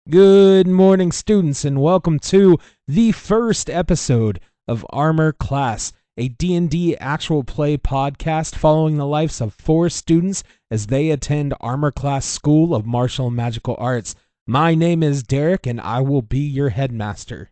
Good morning, students, and welcome to the first episode of Armor Class, a D&D actual play podcast following the lives of 4 students as they attend Armor Class School of Martial and Magical Arts. My name is Derek, and I will be your headmaster.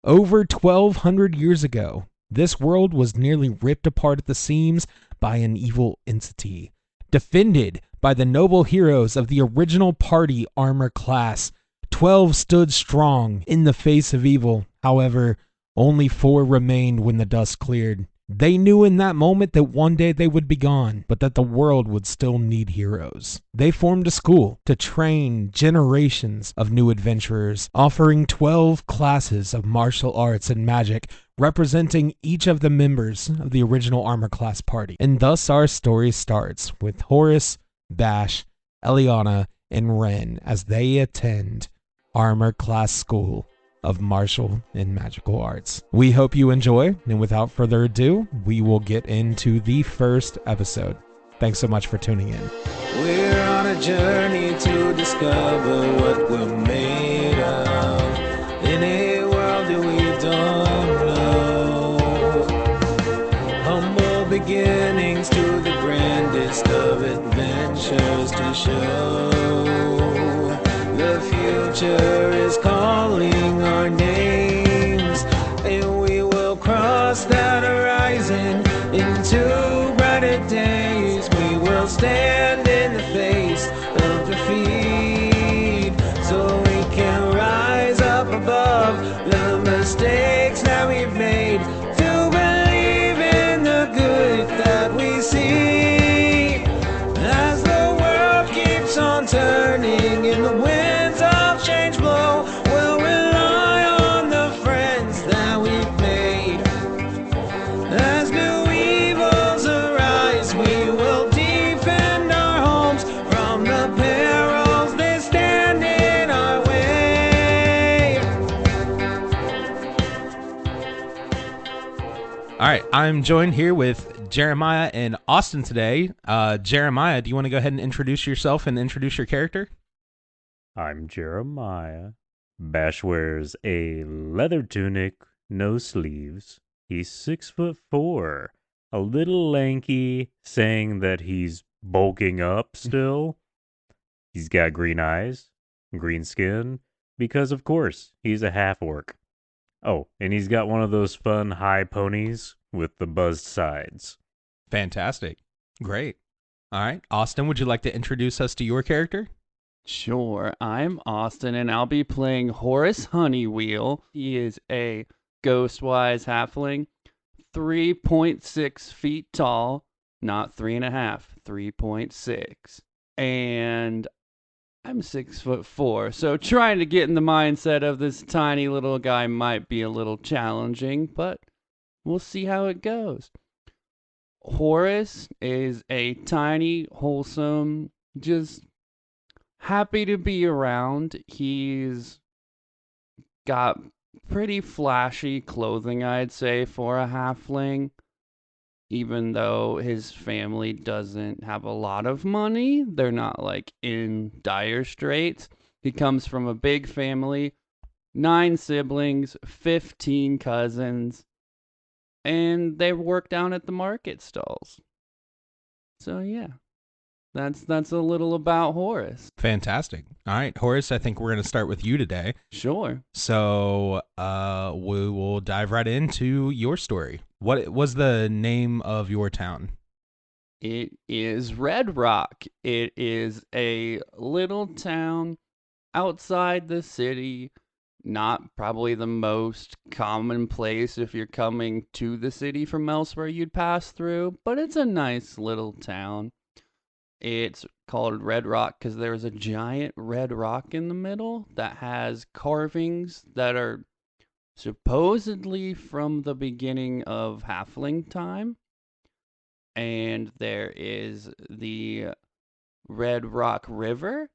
Over 1,200 years ago, this world was nearly ripped apart at the seams by an evil entity. Defended by the noble heroes of the original party Armor Class, 12 stood strong in the face of evil. However, only 4 remained when the dust cleared. They knew in that moment that one day they would be gone, but that the world would still need heroes. They formed a school to train generations of new adventurers, offering 12 classes of martial arts and magic, representing each of the members of the original Armor Class party. And thus our story starts with Horace, Bash, Eliana, and Ren as they attend Armor Class School of Martial and Magical Arts. We hope you enjoy, and without further ado, we will get into the first episode. Thanks so much for tuning in. We're on a journey to discover what we're made of in a world that we don't know. Humble beginnings to the grandest of adventures to show. The future is calling our names, and we will cross that horizon into brighter days. We will stand in the face of defeat, so we can rise up above the mistakes that we've made, to believe in the good that we see. As the world keeps on turning and the winds of change blow, we'll rely on the friends that we've made. As new evils arise, we will defend our homes from the perils that stand in our way. All right, I'm joined here with Jeremiah and Austin today. Jeremiah, do you want to go ahead and introduce yourself and introduce your character? I'm Jeremiah. Bash wears a leather tunic, no sleeves. He's 6'4", a little lanky, saying that he's bulking up still. He's got green eyes, green skin, because of course, he's a half-orc. Oh, and he's got one of those fun high ponies with the buzzed sides. Fantastic. Great. All right, Austin, would you like to introduce us to your character? Sure, I'm Austin, and I'll be playing Horace Honeywheel. He is a ghost-wise halfling, 3.6 feet tall, not 3.5, 3.6. And I'm 6'4", so trying to get in the mindset of this tiny little guy might be a little challenging, but we'll see how it goes. Horace is a tiny, wholesome, just happy to be around. He's got pretty flashy clothing, I'd say, for a halfling. Even though his family doesn't have a lot of money, they're not like in dire straits. He comes from a big family, 9 siblings, 15 cousins, and they work down at the market stalls. So yeah. That's a little about Horace. Fantastic. All right, Horace, I think we're going to start with you today. Sure. So we will dive right into your story. What was the name of your town? It is Red Rock. It is a little town outside the city. Not probably the most common place if you're coming to the city from elsewhere you'd pass through, but it's a nice little town. It's called Red Rock because there's a giant red rock in the middle that has carvings that are supposedly from the beginning of Halfling time. And there is the Red Rock River,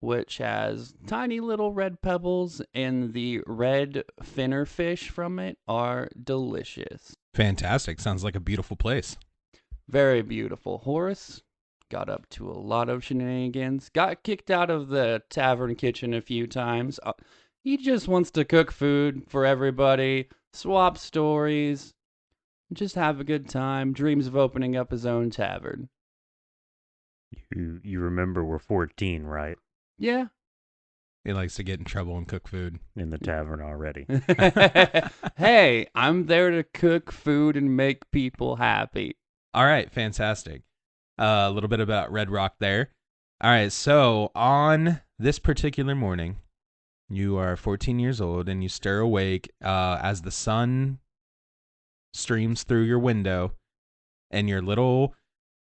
which has tiny little red pebbles, and the red finner fish from it are delicious. Fantastic. Sounds like a beautiful place. Very beautiful. Horace, got up to a lot of shenanigans, got kicked out of the tavern kitchen a few times. He just wants to cook food for everybody, swap stories, just have a good time, dreams of opening up his own tavern. You remember we're 14, right? Yeah. He likes to get in trouble and cook food. In the tavern already. Hey, I'm there to cook food and make people happy. All right, fantastic. A little bit about Red Rock there. All right, so on this particular morning, you are 14 years old and you stir awake as the sun streams through your window in your little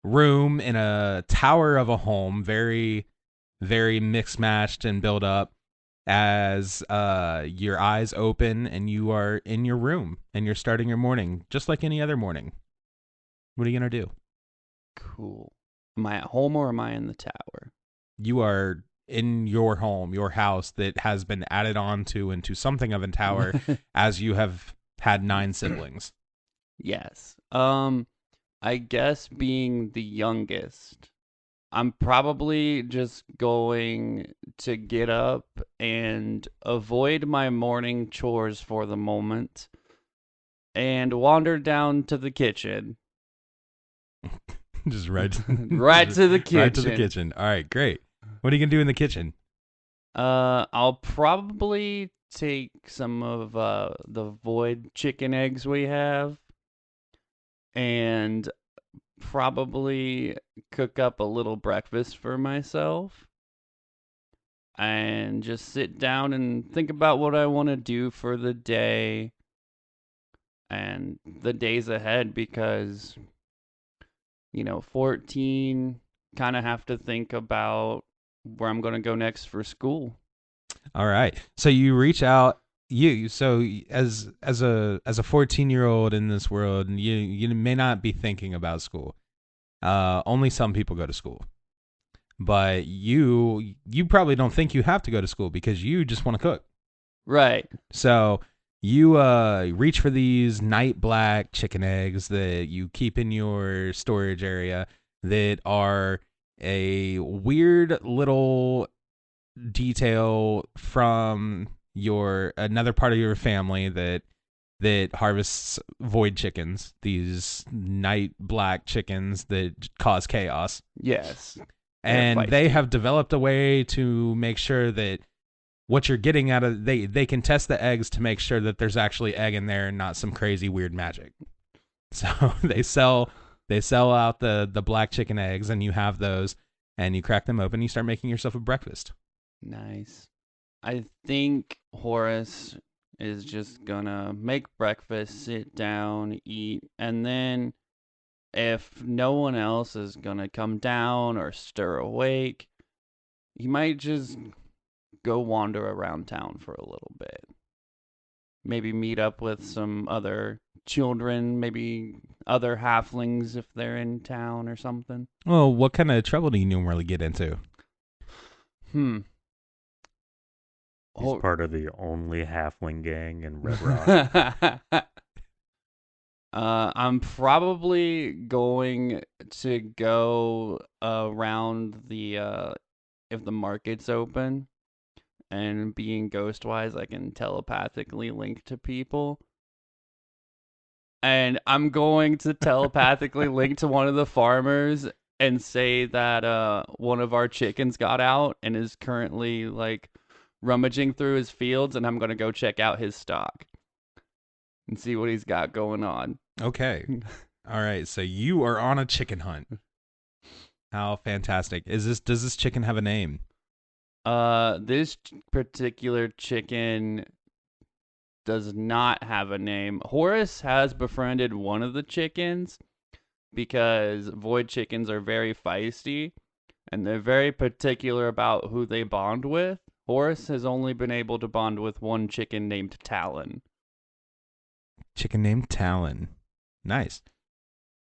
room in a tower of a home, very, very mixed matched and built up, as your eyes open and you are in your room and you're starting your morning just like any other morning. What are you going to do? Cool. Am I at home or am I in the tower? You are in your home, your house that has been added on to into something of a tower as you have had 9 siblings. Yes. I guess being the youngest, I'm probably just going to get up and avoid my morning chores for the moment and wander down to the kitchen. Just right to the kitchen. Right to the kitchen. All right, great. What are you going to do in the kitchen? I'll probably take some of the void chicken eggs we have and probably cook up a little breakfast for myself and just sit down and think about what I want to do for the day and the days ahead, because 14, kind of have to think about where I'm going to go next for school. All right. So you reach out. So as a 14-year-old in this world, you may not be thinking about school. Only some people go to school, but you probably don't think you have to go to school because you just want to cook. Right. So you reach for these night black chicken eggs that you keep in your storage area that are a weird little detail from another part of your family that harvests void chickens, these night black chickens that cause chaos. Yes. And they have developed a way to make sure that what you're getting out of they can test the eggs to make sure that there's actually egg in there and not some crazy weird magic. So they sell out the black chicken eggs, and you have those, and you crack them open, and you start making yourself a breakfast. Nice. I think Horace is just gonna make breakfast, sit down, eat, and then if no one else is gonna come down or stir awake, he might just go wander around town for a little bit. Maybe meet up with some other children, maybe other halflings if they're in town or something. Well, what kind of trouble do you normally get into? He's part of the only halfling gang in Red Rock. I'm probably going to go around if the market's open, and being Ghostwise, I can telepathically link to people. And I'm going to telepathically link to one of the farmers and say that one of our chickens got out and is currently rummaging through his fields, and I'm going to go check out his stock and see what he's got going on. Okay. All right. So you are on a chicken hunt. How fantastic. Does this chicken have a name? This particular chicken does not have a name. Horace has befriended one of the chickens because void chickens are very feisty and they're very particular about who they bond with. Horace has only been able to bond with one chicken named Talon. Chicken named Talon. Nice.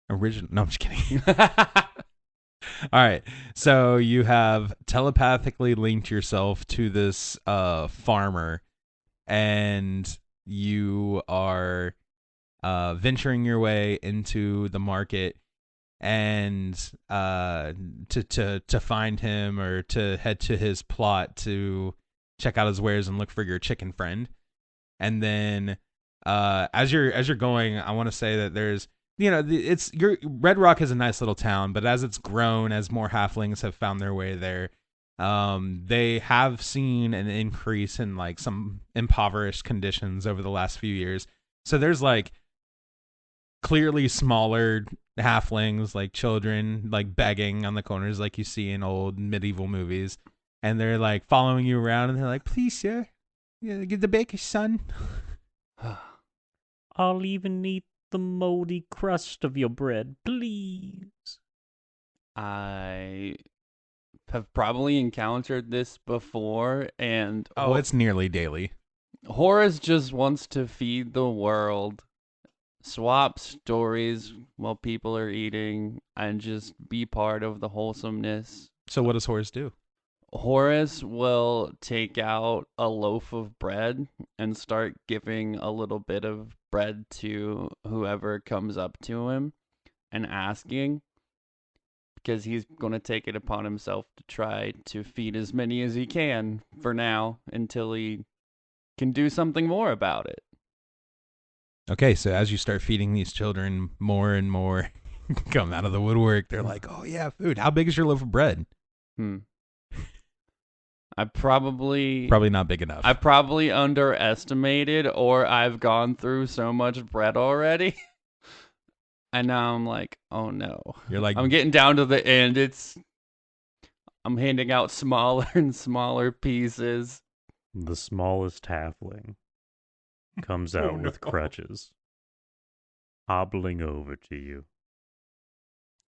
Original. No, I'm just kidding. All right. So you have telepathically linked yourself to this farmer, and you are venturing your way into the market. and to find him or to head to his plot to check out his wares and look for your chicken friend. And then as you're going, I want to say that there's it's your Red Rock is a nice little town, but as it's grown, as more halflings have found their way there, they have seen an increase in like some impoverished conditions over the last few years. So there's like clearly smaller halflings, like children, like begging on the corners, like you see in old medieval movies, and they're like following you around, and they're like, "Please, sir, get the baker's son." I'll even eat the moldy crust of your bread, please. I have probably encountered this before, and It's nearly daily. Horace just wants to feed the world, swap stories while people are eating, and just be part of the wholesomeness. So what does Horace do? Horace will take out a loaf of bread and start giving a little bit of bread to whoever comes up to him and asking, because he's going to take it upon himself to try to feed as many as he can for now until he can do something more about it. Okay, so as you start feeding these children, more and more come out of the woodwork. They're like, "Oh yeah, food. How big is your loaf of bread?" I probably not big enough. I probably underestimated, or I've gone through so much bread already. And now I'm like, oh no. You're like, I'm getting down to the end. I'm handing out smaller and smaller pieces. The smallest halfling comes out with crutches, hobbling over to you.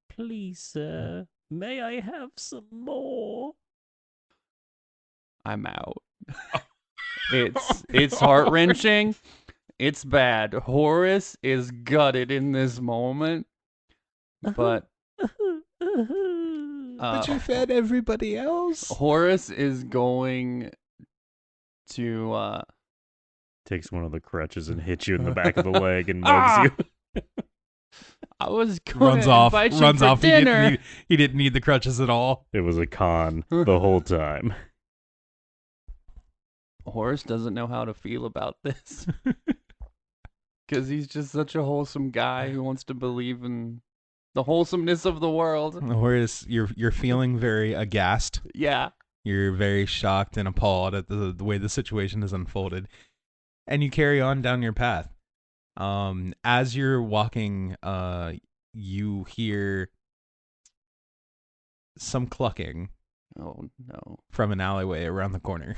Please, sir, may I have some more? I'm out. It's heart-wrenching. It's bad. Horace is gutted in this moment. But but you fed everybody else. Horace is going to takes one of the crutches and hits you in the back of the leg and mugs you. I was going runs off. Runs for off. Dinner. He didn't need the crutches at all. It was a con the whole time. Horace doesn't know how to feel about this. Because he's just such a wholesome guy who wants to believe in the wholesomeness of the world. Horace, you're feeling very aghast. Yeah. You're very shocked and appalled at the way the situation has unfolded. And you carry on down your path. As you're walking, you hear some clucking. Oh, no. From an alleyway around the corner.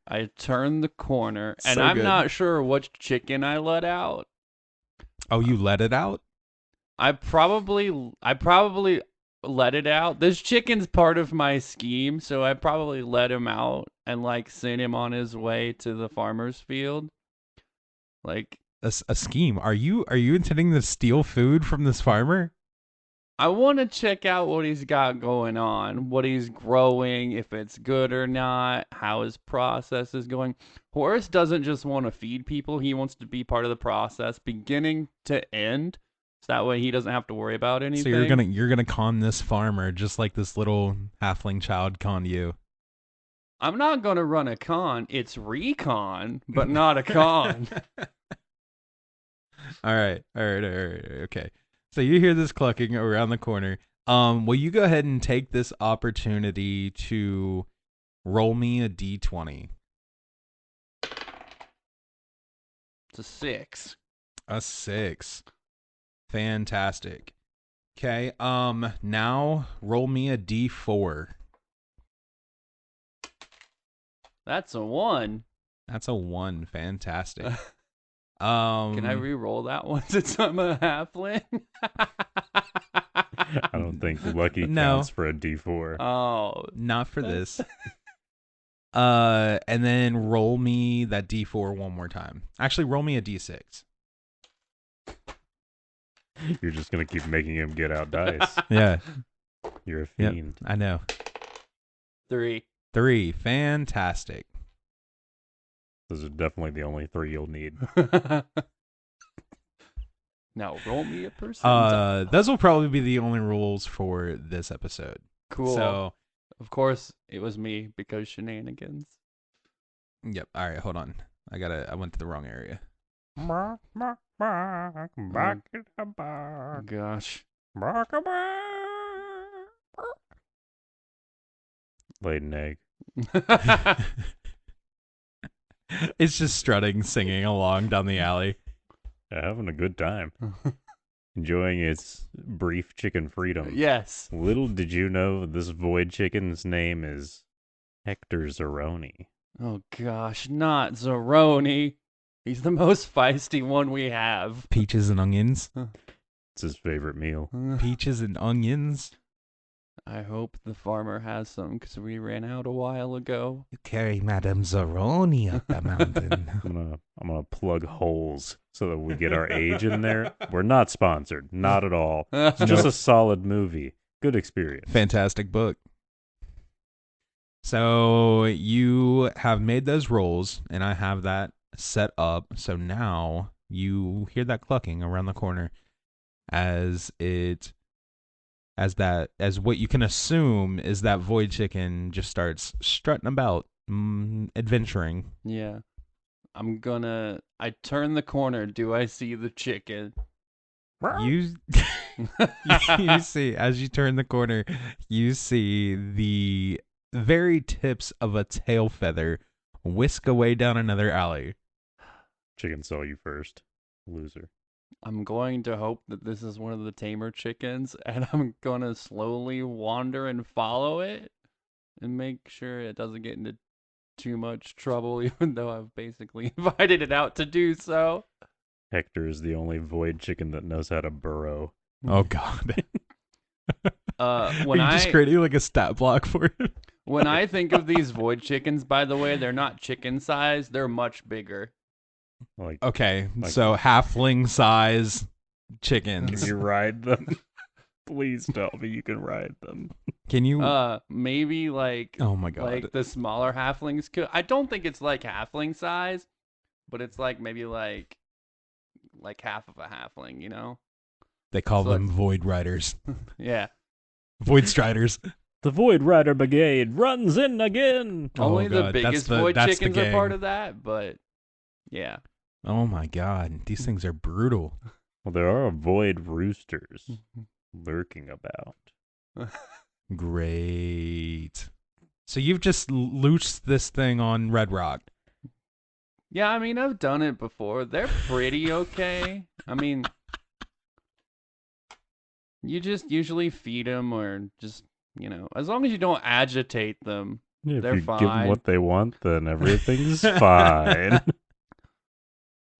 I turn the corner, and So I'm good. not sure which chicken I let out. Oh, you let it out? I probably let it out. This chicken's part of my scheme, so I probably let him out and like send him on his way to the farmer's field. Like A scheme. Are you intending to steal food from this farmer? I want to check out what he's got going on, what he's growing, if it's good or not, how his process is going. Horace doesn't just want to feed people. He wants to be part of the process, beginning to end. So that way he doesn't have to worry about anything. So you're gonna con this farmer just like this little halfling child conned you. I'm not going to run a con. It's recon, but not a con. All right. Okay. So you hear this clucking around the corner. Will you go ahead and take this opportunity to roll me a d20? It's a 6. A 6. Fantastic. Okay. Now roll me a d4. That's a 1. That's a 1. Fantastic. Can I re-roll that one since I'm a halfling? I don't think lucky counts for a D4. Oh, not for this. And then roll me that D4 one more time. Actually, roll me a D6. You're just gonna keep making him get out dice. Yeah. You're a fiend. I know. 3. 3. Fantastic. Those are definitely the only 3 you'll need. Now roll me a percentile. Those will probably be the only rules for this episode. Cool. So, of course, it was me because shenanigans. yep. All right, hold on. I went to the wrong area. Gosh. Laid an egg. It's just strutting, singing along down the alley. Having a good time. Enjoying its brief chicken freedom. Yes. Little did you know this void chicken's name is Hector Zeroni. Oh gosh, not Zeroni. He's the most feisty one we have. Peaches and onions. It's his favorite meal. Peaches and onions. I hope the farmer has some because we ran out a while ago. You carry Madame Zeroni up the mountain. I'm gonna plug holes so that we get our age in there. We're not sponsored, not at all. It's just a solid movie. Good experience. Fantastic book. So you have made those rolls, and I have that set up. So now you hear that clucking around the corner as what you can assume is that void chicken just starts strutting about, adventuring. Yeah. I turn the corner. Do I see the chicken? You see, as you turn the corner, you see the very tips of a tail feather whisk away down another alley. Chicken saw you first. Loser. I'm going to hope that this is one of the tamer chickens, and I'm going to slowly wander and follow it and make sure it doesn't get into too much trouble, even though I've basically invited it out to do so. Hector is the only void chicken that knows how to burrow. Oh, God. When Are you just creating like a stat block for it? When I think of these void chickens, by the way, they're not chicken size. They're much bigger. Okay, so halfling size chickens. Can you ride them? Please tell me you can ride them. Can you? Maybe like. Oh my God! Like the smaller halflings could. I don't think it's like halfling size, but it's like maybe like half of a halfling. You know. They call them void riders. Yeah. Void striders. The Void Rider Brigade runs in again. Only the biggest void chickens are part of that, but yeah. Oh my God, these things are brutal. Well, there are void roosters lurking about. Great. So you've just loosed this thing on Red Rock. Yeah, I mean, I've done it before. They're pretty okay. I mean, you just usually feed them or just, as long as you don't agitate them, Yeah, they're if you fine. give them what they want, then everything's fine.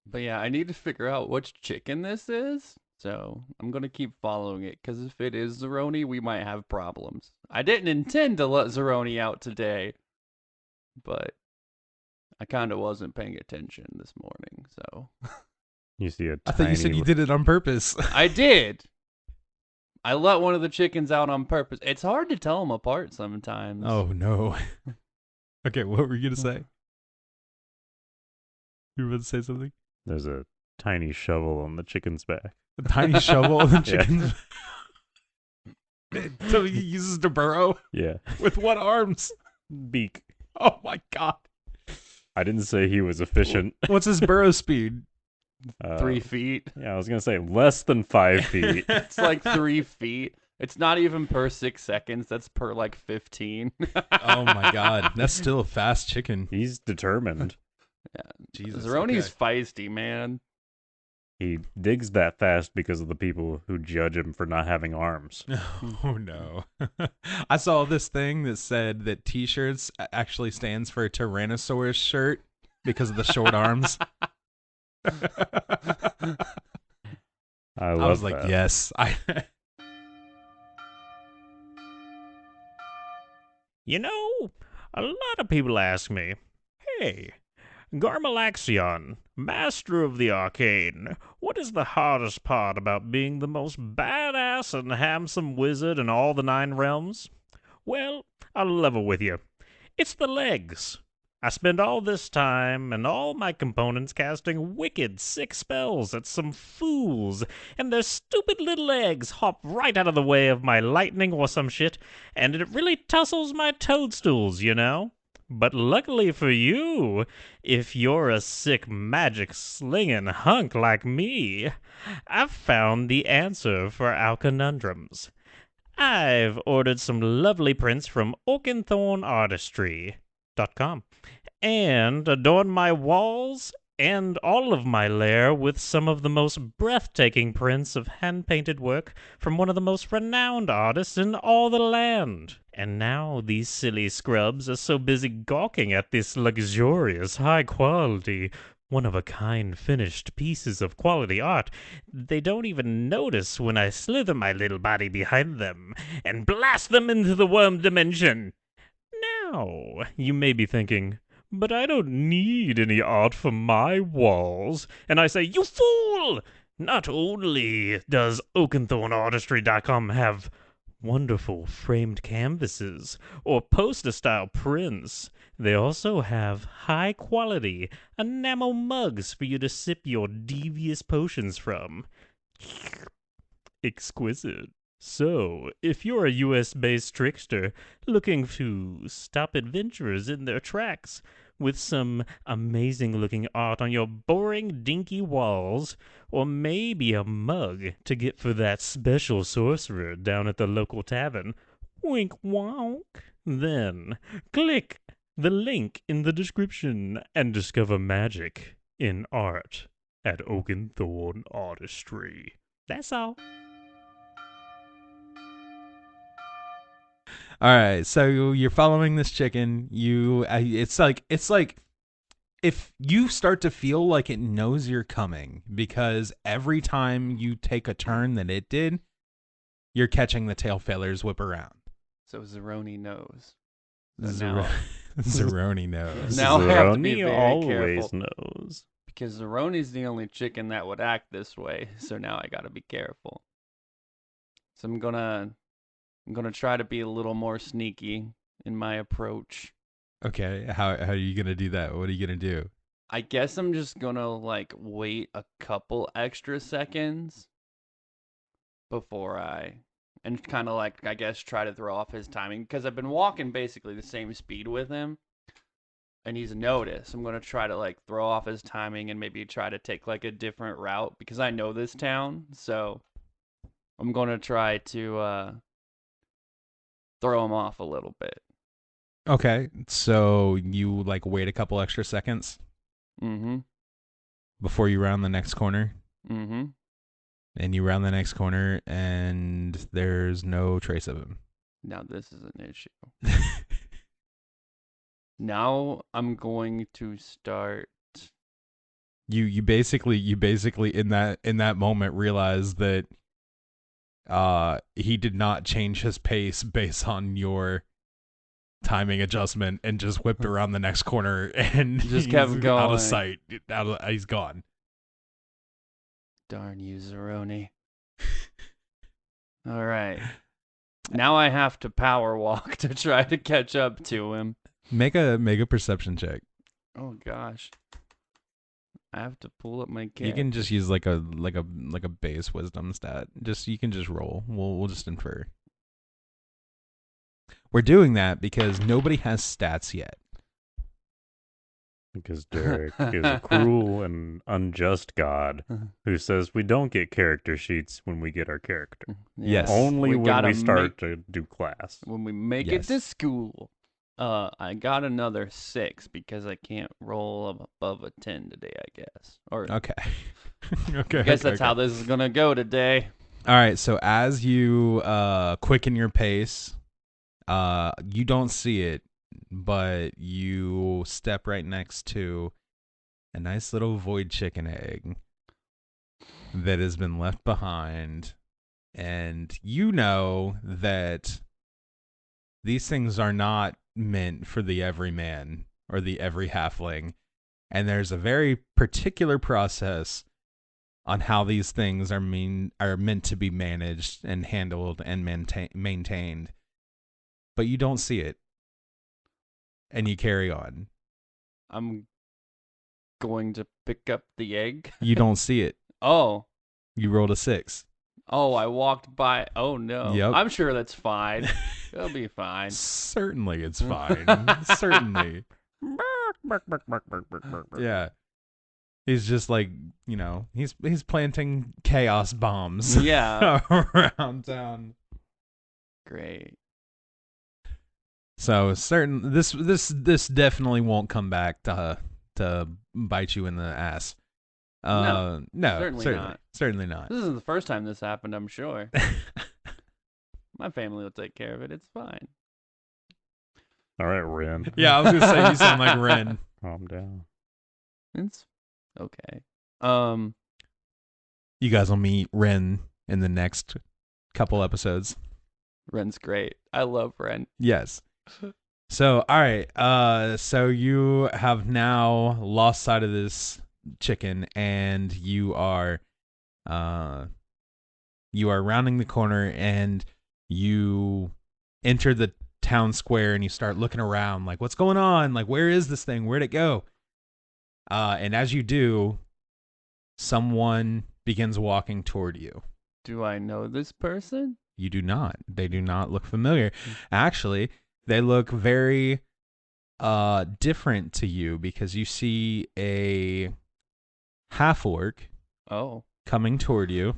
But yeah, I need to figure out which chicken this is. So I'm going to keep following it, because if it is Zeroni, we might have problems. I didn't intend to let Zeroni out today, but I kind of wasn't paying attention this morning, so. You see I thought you said you did it on purpose. I did. I let one of the chickens out on purpose. It's hard to tell them apart sometimes. Oh, no. Okay, what were you going to say? You were about to say something? There's a tiny shovel on the chicken's back. A tiny shovel on the Yeah. chicken's So he uses to burrow? Yeah. With what arms? Beak. Oh, my God. I didn't say he was efficient. What's his burrow speed? 3 feet. Yeah, I was going to say less than 5 feet. It's like 3 feet. It's not even per 6 seconds. That's per like 15. Oh, my God. That's still a fast chicken. He's determined. Yeah. Jesus. Zeroni's feisty, man. He digs that fast because of the people who judge him for not having arms. Oh, no. I saw this thing that said that T-shirts actually stands for Tyrannosaurus shirt because of the short arms. I was like, that. yes. You know, a lot of people ask me, hey, Garmalaxion, master of the arcane, what is the hardest part about being the most badass and handsome wizard in all the 9 realms? Well, I'll level with you. It's the legs. I spend all this time and all my components casting wicked, sick spells at some fools, and their stupid little eggs hop right out of the way of my lightning or some shit, and it really tussles my toadstools, you know? But luckily for you, if you're a sick magic slinging hunk like me, I've found the answer for our conundrums. I've ordered some lovely prints from oakenthornartistry.com and adorned my walls and all of my lair with some of the most breathtaking prints of hand-painted work from one of the most renowned artists in all the land. And now these silly scrubs are so busy gawking at this luxurious, high-quality, one-of-a-kind finished pieces of quality art, they don't even notice when I slither my little body behind them and blast them into the worm dimension. Now, you may be thinking, but I don't need any art for my walls. And I say, you fool! Not only does oakenthornartistry.com have wonderful framed canvases or poster-style prints, they also have high-quality enamel mugs for you to sip your devious potions from. Exquisite. So, if you're a US-based trickster looking to stop adventurers in their tracks with some amazing-looking art on your boring, dinky walls, or maybe a mug to get for that special sorcerer down at the local tavern, wink wonk, then click the link in the description and discover magic in art at Oakenthorn Artistry. That's all. All right, so you're following this chicken. It's like if you start to feel like it knows you're coming, because every time you take a turn that it did, you're catching the tail feathers whip around. So Zeroni knows. Zeroni knows. Now I have to be Zeroni very always careful. knows. Because Zeroni's the only chicken that would act this way, so now I gotta be careful. So I'm gonna try to be a little more sneaky in my approach. Okay, how are you gonna do that? What are you gonna do? I guess I'm just gonna wait a couple extra seconds before and kind of I guess try to throw off his timing, because I've been walking basically the same speed with him, and he's noticed. I'm gonna try to throw off his timing and maybe try to take a different route, because I know this town, so I'm gonna try to throw him off a little bit. Okay, so you wait a couple extra seconds Mm-hmm. before you round the next corner, Mm-hmm. and you round the next corner, and there's no trace of him. Now this is an issue. Now I'm going to start. You basically in that moment realize that he did not change his pace based on your timing adjustment and just whipped around the next corner and Just kept he's going. out of sight. He's gone. Darn you, Zeroni. All right. Now I have to power walk to try to catch up to him. Make a perception check. Oh gosh. I have to pull up my character. You can just use like a base wisdom stat. You can just roll. We'll just infer. We're doing that because nobody has stats yet. Because Derek is a cruel and unjust god who says we don't get character sheets when we get our character. Yes. Only when gotta we start to do class. When we make it to school. I got another 6 because I can't roll above a 10 today, I guess. Or Okay. Okay. I guess that's how this is gonna go today. All right. So as you quicken your pace, you don't see it, but you step right next to a nice little void chicken egg that has been left behind, and you know that these things are not meant for the everyman or the every halfling, and there's a very particular process on how these things are meant to be managed and handled and maintained, but you don't see it, and you carry on. I'm going to pick up the egg. You don't see it. Oh. You rolled a 6. Oh, I walked by. Oh, no. Yep. I'm sure that's fine. It'll be fine. Certainly it's fine. Certainly. Yeah. He's just like, he's planting chaos bombs Yeah. around town. Great. So this definitely won't come back to bite you in the ass. No, certainly not. This isn't the first time this happened, I'm sure. My family will take care of it. It's fine. All right, Ren. Yeah, I was gonna say you sound like Ren. Calm down. It's okay. You guys will meet Ren in the next couple episodes. Ren's great. I love Ren. Yes. So, all right. So you have now lost sight of this chicken, and you are rounding the corner, and you enter the town square, and you start looking around, like, what's going on? Like, where is this thing? Where'd it go? And as you do, someone begins walking toward you. Do I know this person? You do not. They do not look familiar. Actually, they look very different to you, because you see a half-orc coming toward you.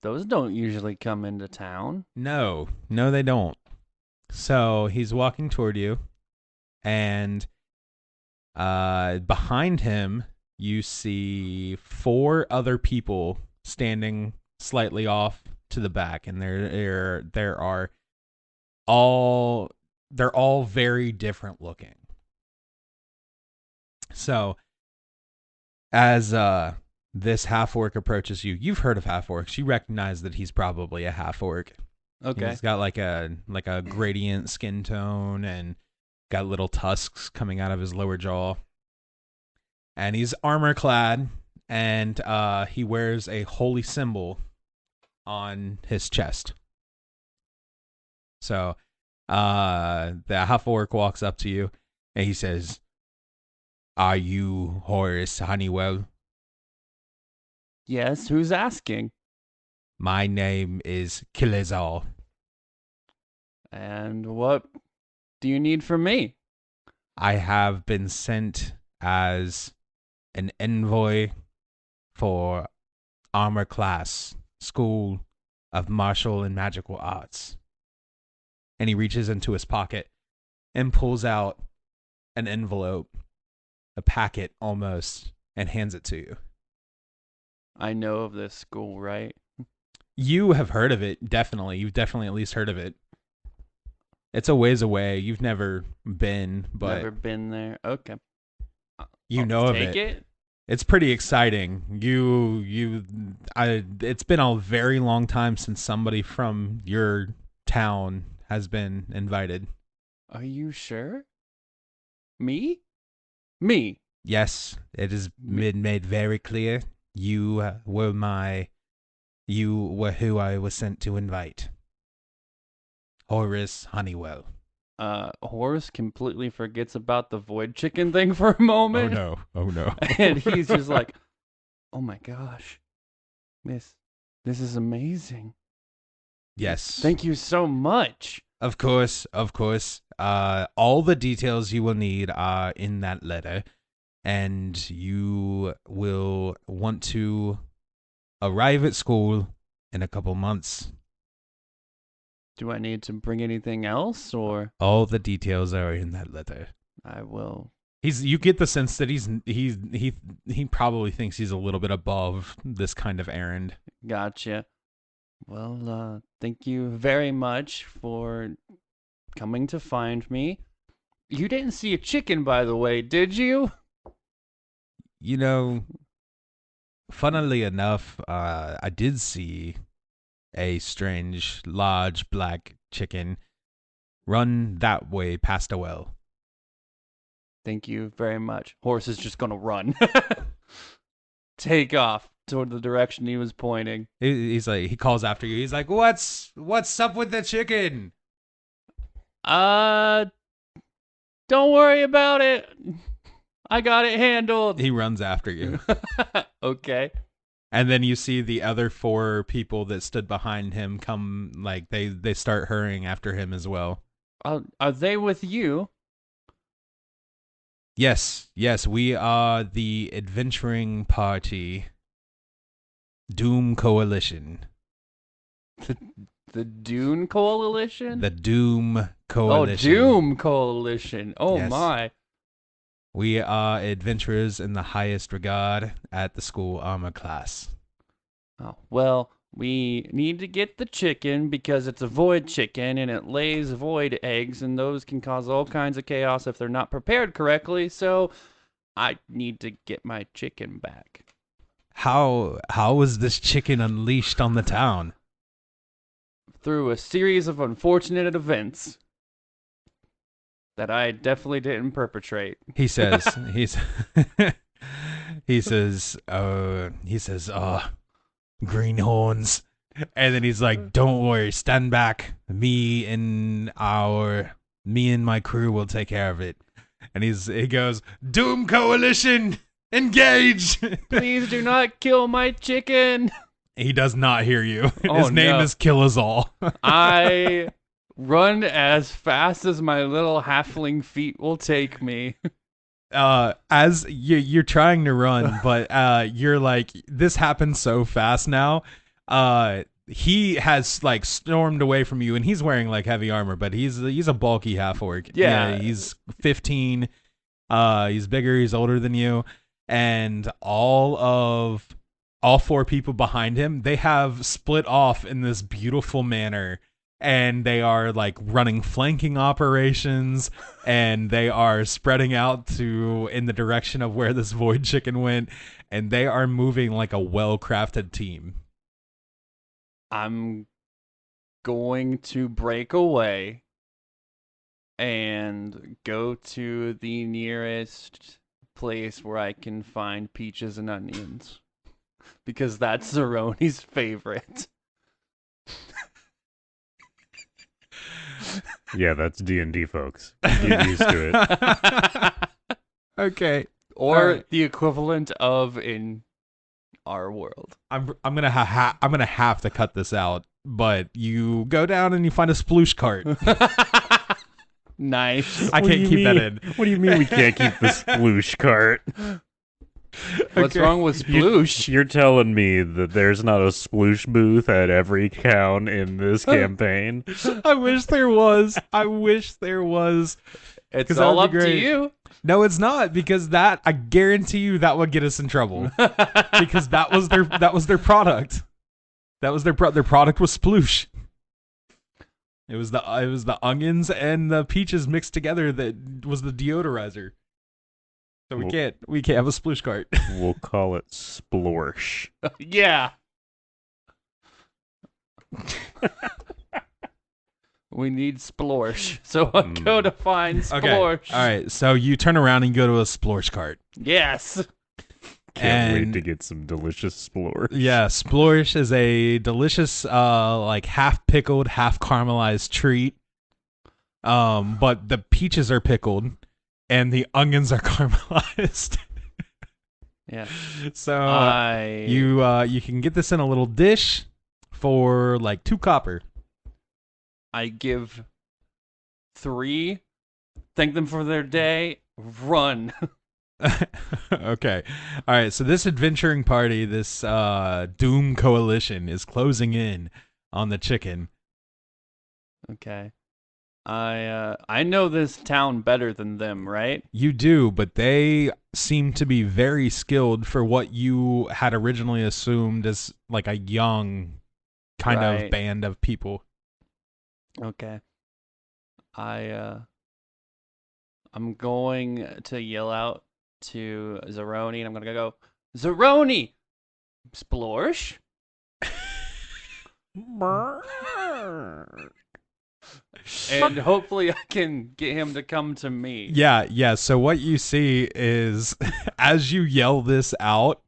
Those don't usually come into town. No, they don't. So he's walking toward you, and behind him, you see 4 other people standing slightly off to the back, and they're all very different looking. So as this half-orc approaches you, you've heard of half-orcs. You recognize that he's probably a half-orc. Okay. He's got like a gradient skin tone and got little tusks coming out of his lower jaw. And he's armor clad, and he wears a holy symbol on his chest. So the half-orc walks up to you, and he says, "Are you Horace Honeywheel?" Yes, who's asking? "My name is Kilizal." And what do you need from me? "I have been sent as an envoy for Armor Class School of Martial and Magical Arts." And he reaches into his pocket and pulls out an envelope, a packet almost, and hands it to you. I know of this school, right? You have heard of it, definitely. You've definitely at least heard of it. It's a ways away. You've never been, but Never been there. Okay. you know of Take it. it. It's pretty exciting. It's been a very long time since somebody from your town has been invited. Are you sure? Me? Me. Yes, it has been made very clear. You were who I was sent to invite. Horace Honeywheel. Horace completely forgets about the void chicken thing for a moment. Oh no. And he's just like, "Oh my gosh. Miss, this is amazing. Yes. Thank you so much." Of course. All the details you will need are in that letter, and you will want to arrive at school in a couple months. Do I need to bring anything else, or? All the details are in that letter. I will. You get the sense that he probably thinks he's a little bit above this kind of errand. Gotcha. Well, thank you very much for coming to find me. You didn't see a chicken, by the way, did you? You know, funnily enough, I did see a strange, large black chicken run that way past a well. Thank you very much. Horse is just gonna run. Take off toward the direction he was pointing. He's like, he calls after you. He's like, what's up with the chicken? Don't worry about it. I got it handled. He runs after you. Okay. And then you see the other 4 people that stood behind him come, like, they start hurrying after him as well. Are they with you? Yes, we are the adventuring party, Doom Coalition. The Dune Coalition? The Doom Coalition. Oh, Doom Coalition. Oh, Yes. my. We are adventurers in the highest regard at the school armor class. Oh, well, we need to get the chicken because it's a void chicken and it lays void eggs, and those can cause all kinds of chaos if they're not prepared correctly. So I need to get my chicken back. How was this chicken unleashed on the town? Through a series of unfortunate events that I definitely didn't perpetrate. He says, he says, greenhorns. And then he's like, don't worry, stand back. Me and my crew will take care of it. And he goes, Doom Coalition, engage. Please do not kill my chicken. He does not hear you. Oh, His name no. is Kill Us All. I run as fast as my little halfling feet will take me. As you're trying to run, but you're like, this happened so fast now. He has like stormed away from you, and he's wearing like heavy armor, but he's a bulky half orc. Yeah. He's 15. He's bigger. He's older than you, and all 4 people behind him, they have split off in this beautiful manner. And they are like running flanking operations, and they are spreading out in the direction of where this void chicken went, and they are moving like a well-crafted team. I'm going to break away and go to the nearest place where I can find peaches and onions. Because that's Zeroni's favorite. Yeah, that's D&D, folks. Get used to it. Okay. Or Alright. the equivalent of in our world. I'm gonna have to cut this out, but you go down and you find a sploosh cart. Nice. I What do can't you keep that mean? in. What do you mean we can't keep the sploosh cart? What's Okay. wrong with sploosh? You're telling me that there's not a sploosh booth at every town in this campaign? I wish there was. It's 'Cause that all would up be to great. you. No, it's not, because that, I guarantee you, that would get us in trouble. Because that was their product. Their product was sploosh. It was the onions and the peaches mixed together that was the deodorizer. So we can't have a sploosh cart. We'll call it splorsh. Yeah. We need splorsh. So I go to find Okay. splorsh. All right. So you turn around and go to a splorsh cart. Yes. Can't wait And- to get some delicious splorsh. Yeah, splorsh is a delicious, like half pickled, half caramelized treat. But the peaches are pickled, and the onions are caramelized. Yeah. So I you can get this in a little dish for like 2 copper. I give 3, thank them for their day, run. Okay. All right. So this adventuring party, this Doom Coalition, is closing in on the chicken. Okay. I know this town better than them, right? You do, but they seem to be very skilled for what you had originally assumed as like a young kind of Right. band of people. Okay. I'm going to yell out to Zeroni, and I'm gonna go, Zeroni, splorsh. And hopefully I can get him to come to me. Yeah. So what you see is as you yell this out,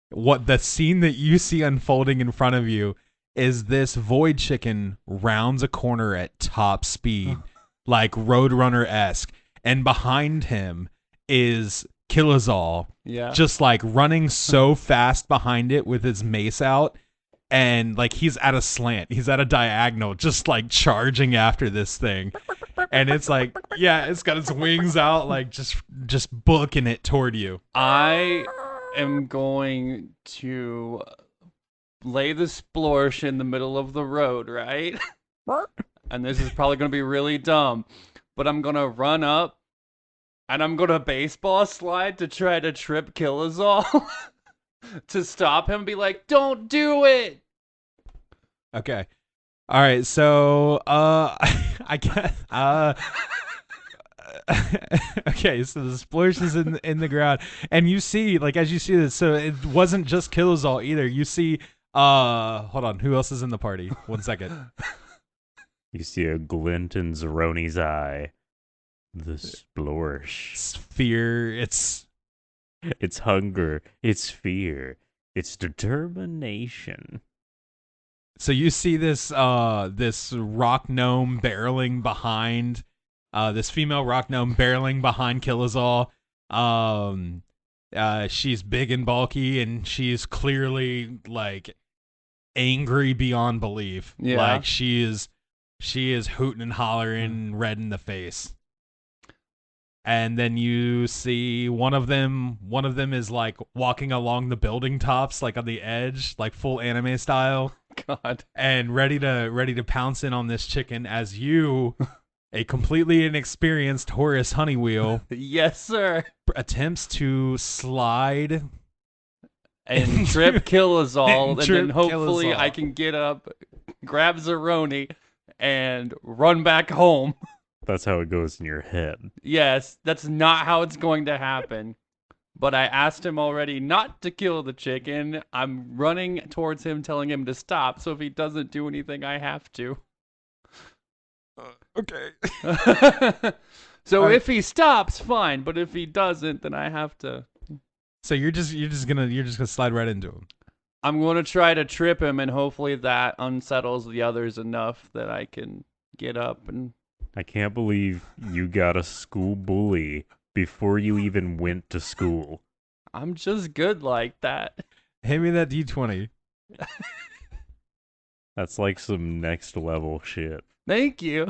what the scene that you see unfolding in front of you is this void chicken rounds a corner at top speed, like Roadrunner-esque, and behind him is Kilazal Yeah. just like running so fast behind it with his mace out, and like he's at a slant, he's at a diagonal, just like charging after this thing. And it's like, yeah, it's got its wings out, like just booking it toward you. I am going to lay the splorsh in the middle of the road, right? And this is probably going to be really dumb, but I'm going to run up and I'm going to baseball slide to try to trip Kilazal to stop him, be like, don't do it. Okay. All right, so I guess okay, so the splurge is in the ground, and you see, like, as you see this, so it wasn't just Kilazal either. You see, hold on, who else is in the party? 1 second. You see a glint in Zeroni's eye. The splorsh. It's fear. It's hunger. It's fear. It's determination. so you see this this rock gnome barreling behind this female rock gnome barreling behind Kilazal. She's big and bulky, and she's clearly like angry beyond belief. Yeah. Like she is hooting and hollering, red in the face. And then you see one of them is like walking along the building tops, like on the edge, like full anime style. God. And ready to pounce in on this chicken as you, a completely inexperienced Horace Honeywheel, Yes, sir. attempts to slide And trip Kilazal, and Trip then hopefully Kilazal. I can get up, grab Zeroni, and run back home. That's how it goes in your head. Yes, that's not how it's going to happen. But I asked him already not to kill the chicken. I'm running towards him, telling him to stop. So if he doesn't do anything, I have to. Okay. So All right. if he stops, fine. But if he doesn't, then I have to. So you're just gonna slide right into him. I'm going to try to trip him, and hopefully that unsettles the others enough that I can get up and. I can't believe you got a school bully before you even went to school. I'm just good like that. Hit me that D20. That's like some next level shit. Thank you.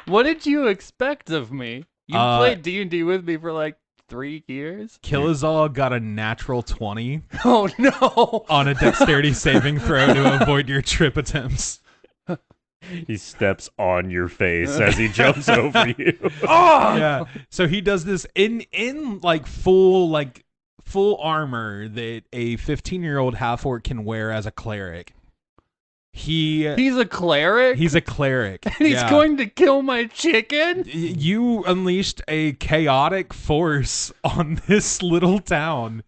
What did you expect of me? You played D&D with me for like 3 years? Kilazal got a natural 20 Oh no! on a dexterity saving throw to avoid your trip attempts. He steps on your face as he jumps over you. Oh! Yeah. So he does this in like full armor that a 15-year-old half-orc can wear as a cleric. He's a cleric? He's a cleric. And he's going to kill my chicken? You unleashed a chaotic force on this little town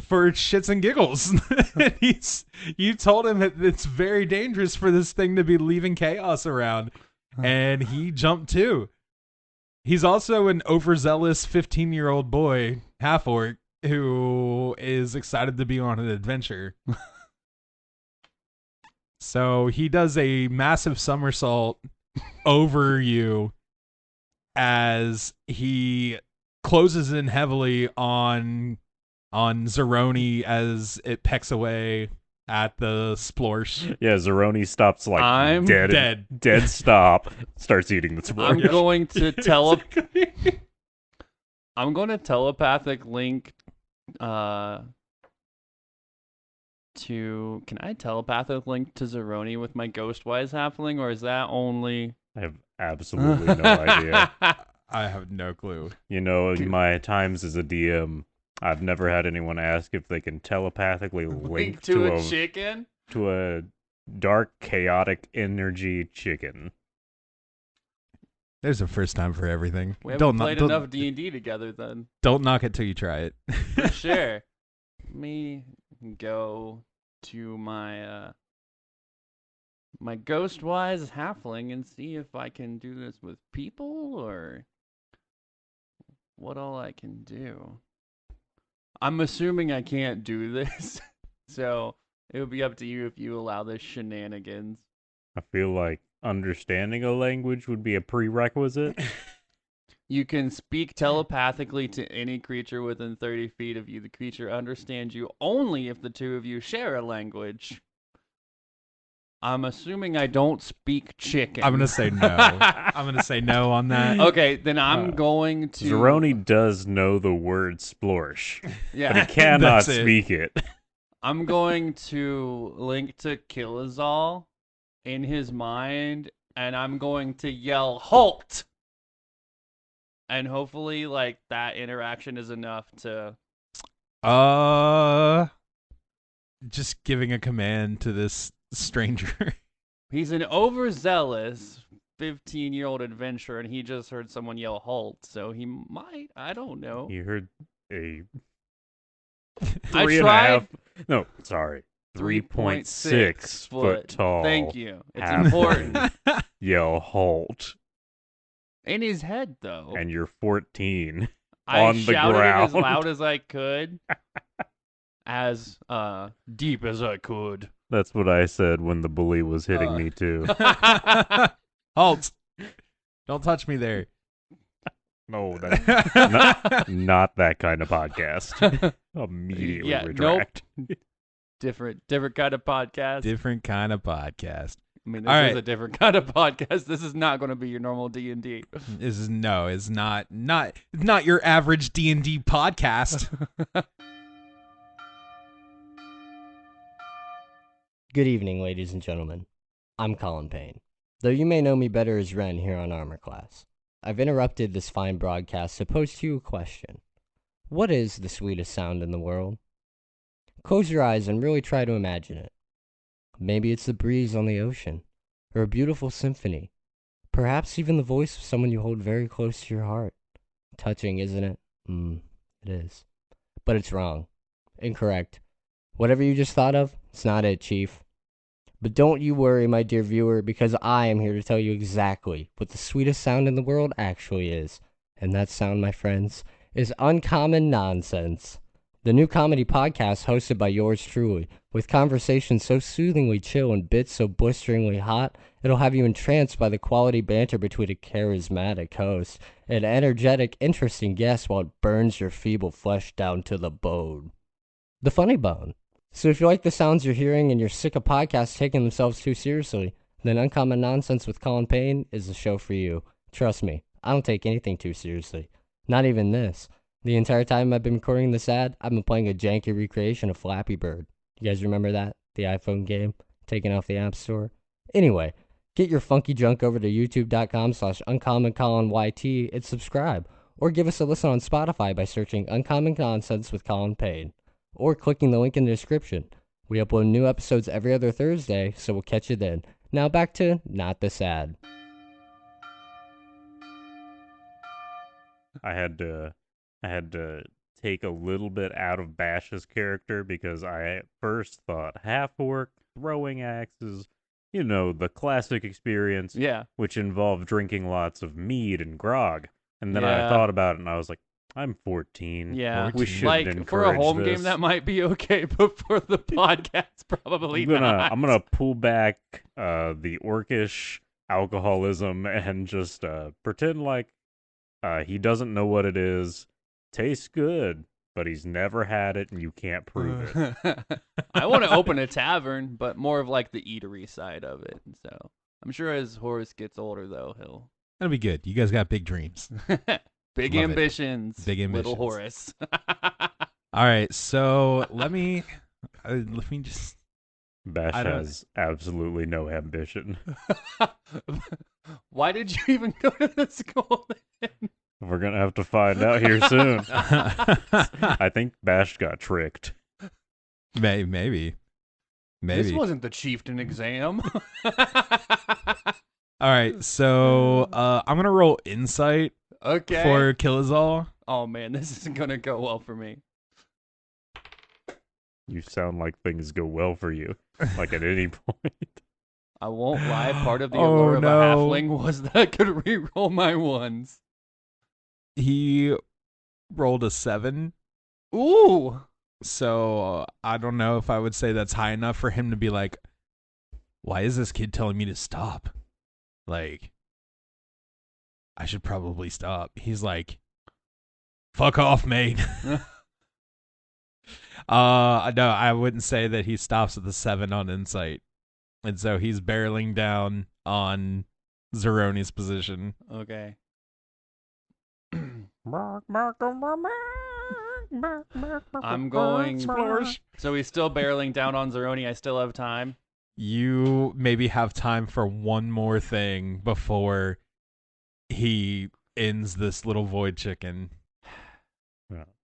for shits and giggles. You told him that it's very dangerous for this thing to be leaving chaos around, and he jumped too. He's also an overzealous 15-year-old boy, half-orc, who is excited to be on an adventure. So he does a massive somersault over you as he closes in heavily on Zeroni as it pecks away at the splorsh. Yeah, Zeroni stops like I'm dead stop, starts eating the I'm splorsh. going to I'm going to telepathic link to. Can I telepathic link to Zeroni with my Ghostwise halfling, or is that only? I have absolutely no idea. I have no clue. You know, in my times as a DM, I've never had anyone ask if they can telepathically link to a chicken? To a dark, chaotic energy chicken. There's a first time for everything. We haven't played enough D&D together then. Don't knock it till you try it. For sure. Let me go to my my Ghostwise halfling and see if I can do this with people or what all I can do. I'm assuming I can't do this, so it would be up to you if you allow this shenanigans. I feel like understanding a language would be a prerequisite. You can speak telepathically to any creature within 30 feet of you. The creature understands you only if the two of you share a language. I'm assuming I don't speak chicken. I'm going to say no. I'm going to say no on that. Okay, then I'm going to... Zeroni does know the word splorsh, Yeah. but he cannot That's it. speak it. I'm going to link to Kilazal in his mind, and I'm going to yell, "Halt!" And hopefully, like, that interaction is enough to... Just giving a command to this stranger. He's an overzealous 15-year-old adventurer, and he just heard someone yell "Halt!" So he might, I don't know. You heard a I 3.6 foot tall. Thank you. It's halfling important. Yell halt, In his head, though. and you're 14. I on the shouted it as ground. loud as I could, as deep as I could. That's what I said when the bully was hitting me too. Halt. Don't touch me there. No, not that kind of podcast. Immediately Yeah, retract. Different kind of podcast. Different kind of podcast. I mean, this All is right. a different kind of podcast. This is not going to be your normal D&D. This is it's not your average D&D podcast. Good evening, ladies and gentlemen. I'm Colin Payne, though you may know me better as Ren here on Armor Class. I've interrupted this fine broadcast to pose to you a question. What is the sweetest sound in the world? Close your eyes and really try to imagine it. Maybe it's the breeze on the ocean, or a beautiful symphony. Perhaps even the voice of someone you hold very close to your heart. Touching, isn't it? It is. But it's wrong. Incorrect. Whatever you just thought of, it's not it, Chief. But don't you worry, my dear viewer, because I am here to tell you exactly what the sweetest sound in the world actually is. And that sound, my friends, is Uncommon Nonsense. The new comedy podcast hosted by yours truly, with conversations so soothingly chill and bits so blisteringly hot, it'll have you entranced by the quality banter between a charismatic host and energetic, interesting guest while it burns your feeble flesh down to the bone. The funny bone. So if you like the sounds you're hearing and you're sick of podcasts taking themselves too seriously, then Uncommon Nonsense with Colin Payne is the show for you. Trust me, I don't take anything too seriously. Not even this. The entire time I've been recording this ad, I've been playing a janky recreation of Flappy Bird. You guys remember that? The iPhone game? Taken off the App Store? Anyway, get your funky junk over to youtube.com/uncommoncolyt and subscribe. Or give us a listen on Spotify by searching Uncommon Nonsense with Colin Payne. Or clicking the link in the description. We upload new episodes every other Thursday, so we'll catch you then. Now back to Not This Ad. I had to take a little bit out of Bash's character because I at first thought half-orc, throwing axes, the classic experience, which involved drinking lots of mead and grog. And then I thought about it and I was like, I'm 14. Yeah, we shouldn't encourage for a home this. game that might be okay, but for the podcast, probably not. I'm gonna pull back the orcish alcoholism and just pretend like he doesn't know what it is. Tastes good, but he's never had it, and you can't prove it. I want to open a tavern, but more of like the eatery side of it. So I'm sure as Horace gets older, though, he'll. That'll be good. You guys got big dreams. Big Love ambitions. Big ambitions. Little Horace. All right, so let me just. Bash has absolutely no ambition. Why did you even go to the school then? We're gonna have to find out here soon. I think Bash got tricked. Maybe. This wasn't the chieftain exam. All right, so I'm gonna roll insight. Okay. For Kilazal. Oh man, this isn't gonna go well for me. You sound like things go well for you, like at any point. I won't lie. Part of the allure of a halfling was that I could re-roll my ones. He rolled a 7. Ooh. So I don't know if I would say that's high enough for him to be like, why is this kid telling me to stop? Like, I should probably stop. He's like, fuck off, mate. No, I wouldn't say that he stops at the 7 on insight. And so he's barreling down on Zeroni's position. Okay. I'm going. So he's still barreling down on Zeroni. I still have time. You maybe have time for one more thing before he ends this little void chicken.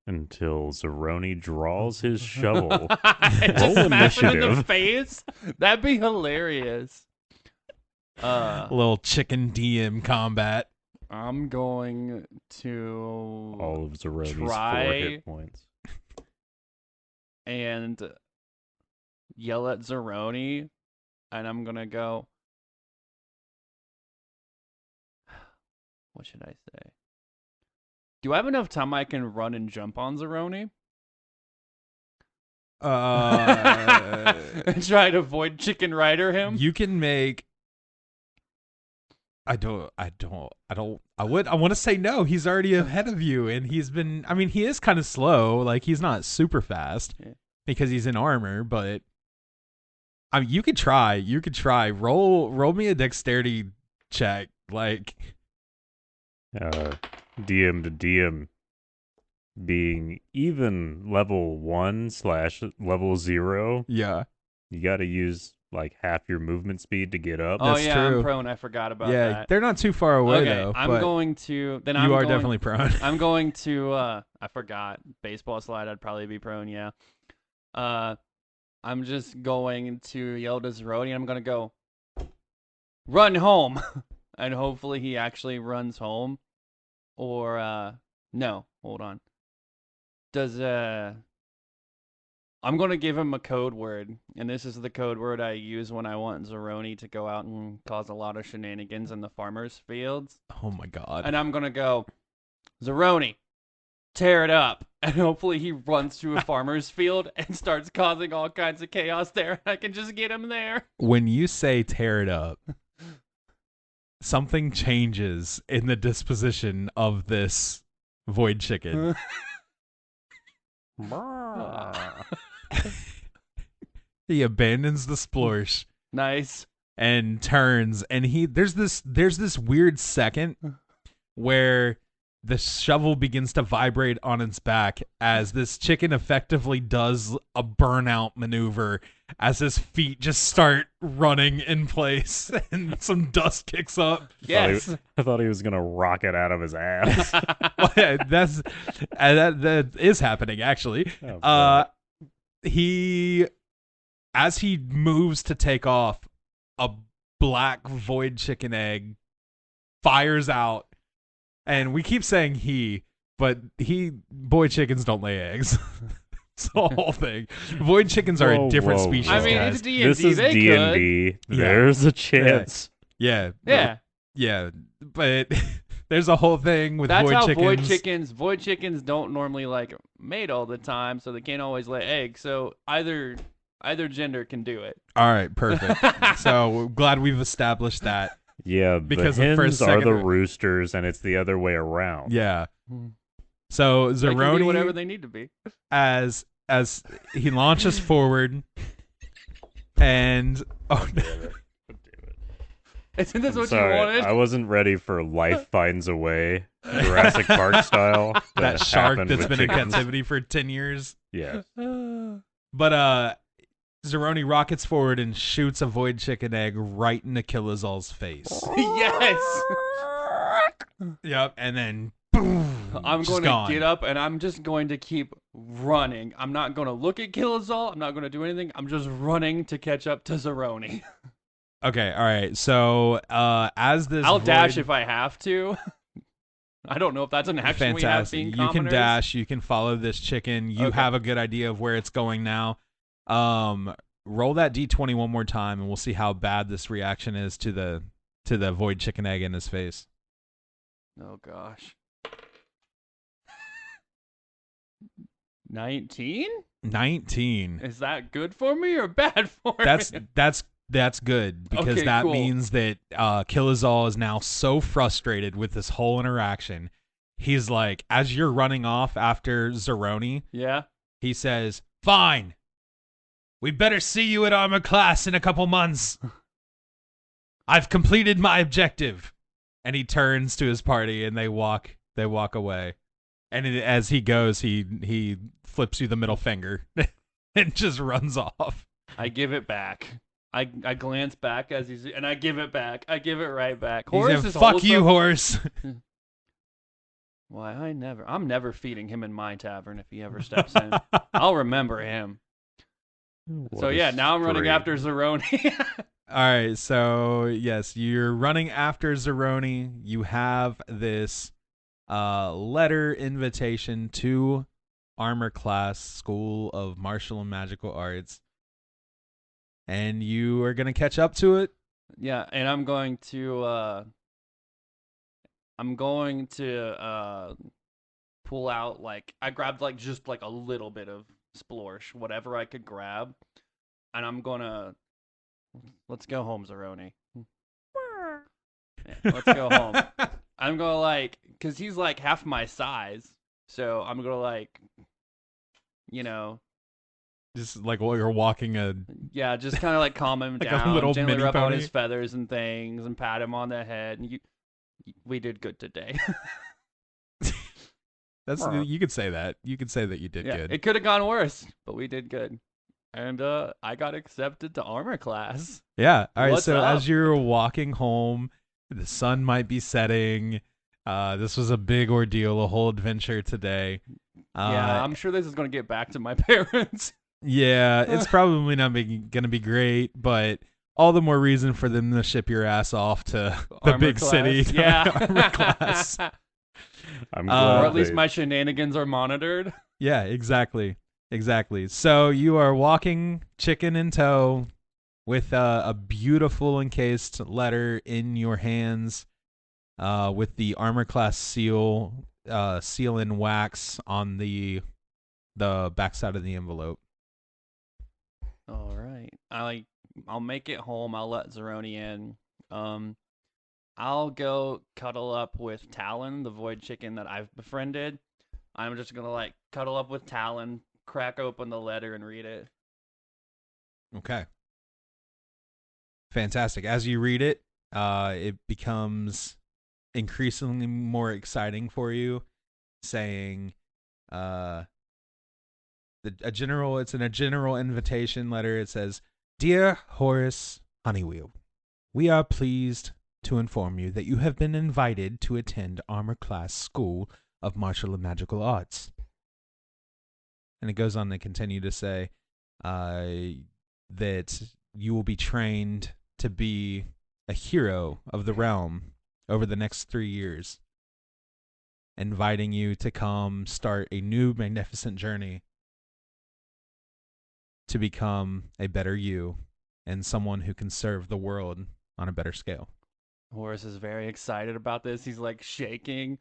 Until Zeroni draws his shovel. Just Roll smash him in the initiative. face. That'd be hilarious. A little chicken DM combat. I'm going to All of Zeroni's 4 try hit points. and yell at Zeroni, and I'm gonna go. What should I say? Do I have enough time I can run and jump on Zeroni? Try to avoid Chicken Rider him? You can make. I want to say no. He's already ahead of you, and he's been. I mean, he is kind of slow. Like he's not super fast because he's in armor. But I mean, you could try. You could try. Roll me a dexterity check. Like DM to DM being even level 1 / level 0. yeah. You got to use like half your movement speed to get up. Oh That's yeah, true. I'm prone. I forgot about Yeah, that. they're not too far away Okay, though. I'm but going to. Then you I'm are going, definitely prone. I'm going to. I forgot. Baseball slide. I'd probably be prone. Yeah. I'm just going to yell to Zeroni. I'm gonna go. Run home, and hopefully he actually runs home. Or no, hold on. Does I'm gonna give him a code word, and this is the code word I use when I want Zeroni to go out and cause a lot of shenanigans in the farmers' fields. Oh my god. And I'm gonna go, Zeroni, tear it up. And hopefully he runs to a farmer's field and starts causing all kinds of chaos there. I can just get him there. When you say tear it up, something changes in the disposition of this void chicken. He abandons the splorsh Nice. and turns, and there's this weird second where the shovel begins to vibrate on its back as this chicken effectively does a burnout maneuver as his feet just start running in place and some dust kicks up. Yes. I thought he was going to rocket out of his ass. Well, yeah, that is happening actually. Oh, God. As he moves to take off, a black void chicken egg fires out. And we keep saying he, but void chickens don't lay eggs. It's the whole thing. Void chickens are a different species. I mean, guys. it's D&D. This is They D&D. Yeah. There's a chance. Yeah. Yeah. But there's a whole thing with That's void how chickens. void chickens don't normally like mate all the time, so they can't always lay eggs. So either gender can do it. All right, perfect. So glad we've established that. Yeah, Because the the hens first are second- the roosters, and it's the other way around. Yeah. So They can be whatever Zeroni, they need to be. as he launches forward, and Isn't this I'm what sorry, you wanted? I wasn't ready for Life Finds a Way, Jurassic Park style. that shark happened that's with been in chickens. captivity for 10 years. Yeah. But Zeroni rockets forward and shoots a void chicken egg right in Achilles's face. Yes. Yep, and then boom. I'm just going to gone. get up and I'm just going to keep running. I'm not going to look at Kilazal. I'm not going to do anything. I'm just running to catch up to Zeroni. Okay, all right. So as this I'll dash void- if I have to. I don't know if that's an action we have Fantastic. being You can commoners. dash. You can follow this chicken. You Okay. have a good idea of where it's going now. Roll that d20 one more time, and we'll see how bad this reaction is to the void chicken egg in his face. Oh, gosh. 19? 19. Is that good for me or bad for me? That's That's good, because Okay, that cool. means that Kilizal is now so frustrated with this whole interaction. He's like, as you're running off after Zeroni, Yeah. he says, "Fine. We better see you at armor class in a couple months. I've completed my objective." And he turns to his party and they walk away. And as he goes, he flips you the middle finger and just runs off. I give it back. I glance back and I give it back. I give it right back. He's Horace like, is "Fuck you, also- Horace." Why, I'm never feeding him in my tavern if he ever steps in. I'll remember him. What So a yeah, now I'm running string. after Zeroni. All right, so yes, you're running after Zeroni. You have this letter invitation to Armor Class School of Martial and Magical Arts, and you are going to catch up to it. Yeah, and I'm going to pull out, like, I grabbed like just like a little bit of splorsh, whatever I could grab, and I'm gonna let's go home, Zeroni. Yeah, let's go home. I'm gonna, like, cause he's like half my size, so I'm gonna, like, you know, Just like while you're walking yeah, just kind of like calm him Like a down, little gently mini rub on pony? his feathers and things, and pat him on the head. And we did good today. That's you could say that. You could say that you did Yeah, good. it could have gone worse, but we did good. And I got accepted to armor class. Yeah. All right. What's So up? as you're walking home, the sun might be setting. This was a big ordeal, a whole adventure today. Yeah, I'm sure this is going to get back to my parents. Yeah, it's probably not going to be great, but all the more reason for them to ship your ass off to the Armor big class. city. to Yeah. armor class. I'm Or glad Or at least they- my shenanigans are monitored. Yeah, exactly. So you are walking chicken in tow with a beautiful encased letter in your hands, with the armor class seal in wax on the backside of the envelope. All right. I'll make it home. I'll let Zeroni in. I'll go cuddle up with Talon, the void chicken that I've befriended. I'm just gonna, like, cuddle up with Talon, crack open the letter, and read it. Okay. Fantastic. As you read it, it becomes increasingly more exciting for you, saying, it's in a general invitation letter. It says, "Dear Horace Honeywheel, we are pleased to inform you that you have been invited to attend Armor Class School of Martial and Magical Arts." And it goes on to continue to say that you will be trained to be a hero of the realm over the next 3 years, inviting you to come start a new magnificent journey to become a better you and someone who can serve the world on a better scale. Horace is very excited about this. He's, like, shaking.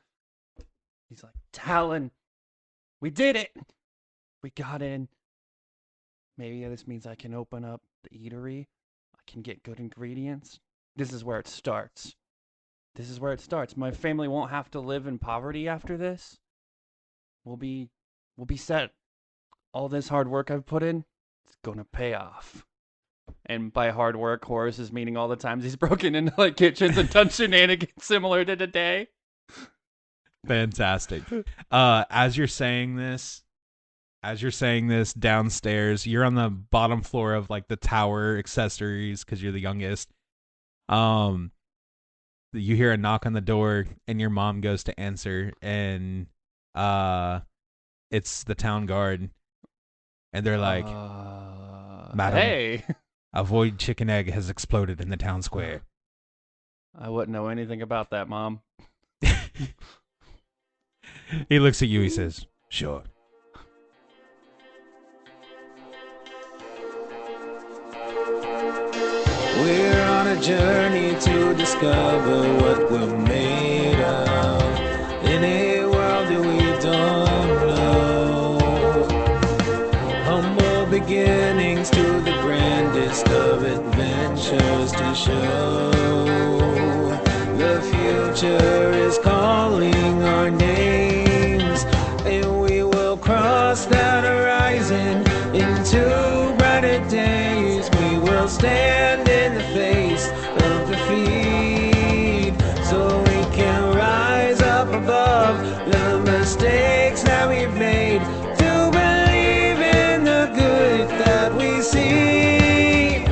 He's like, Talon, we did it. We got in. Maybe this means I can open up the eatery. I can get good ingredients. This is where it starts. This is where it starts. My family won't have to live in poverty after this. We'll be set. All this hard work I've put in, it's gonna pay off. And by hard work, Horace is meaning all the times he's broken into, like, kitchens and done shenanigans similar to today. Fantastic. As you're saying this downstairs, you're on the bottom floor of, like, the tower accessories because you're the youngest. You hear a knock on the door and your mom goes to answer, and it's the town guard, and they're like, "Madam, Hey, a void chicken egg has exploded in the town square." I wouldn't know anything about that, Mom. He looks at you, he says, "Sure." We're on a journey to discover what we're made of in a world that we don't know. Humble beginnings to the grandest of adventures. show. The future is calling our names, and we will cross that horizon into brighter days. We will stand in the face of defeat, so we can rise up above the mistakes that we've made, to believe in the good that we see.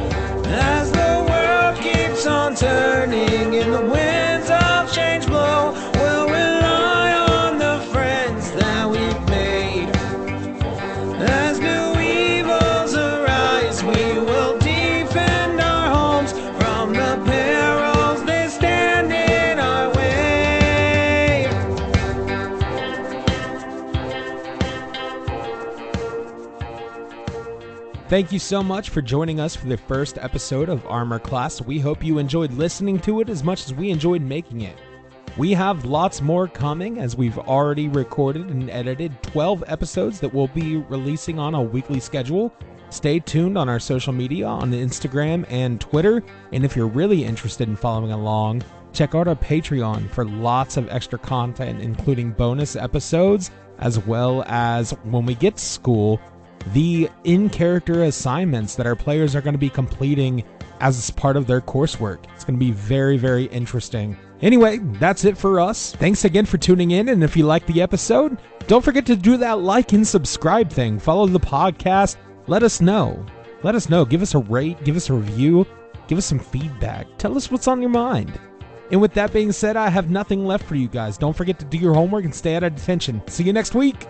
As the world keeps on turning and the winds of change blow, we'll rely on the friends that we've made. As new evils arise, we will defend our homes from the perils that stand in our way. Thank you so much for joining us for the first episode of Armor Class. We hope you enjoyed listening to it as much as we enjoyed making it. We have lots more coming, as we've already recorded and edited 12 episodes that we'll be releasing on a weekly schedule. Stay tuned on our social media on Instagram and Twitter, and if you're really interested in following along, check out our Patreon for lots of extra content, including bonus episodes, as well as, when we get to school, the in-character assignments that our players are going to be completing as part of their coursework. It's going to be very, very interesting. Anyway, that's it for us. Thanks again for tuning in, and if you liked the episode, don't forget to do that like and subscribe thing. Follow the podcast. Let us know. Give us a rate, give us a review, give us some feedback. Tell us what's on your mind. And with that being said, I have nothing left for you guys. Don't forget to do your homework and stay out of detention. See you next week.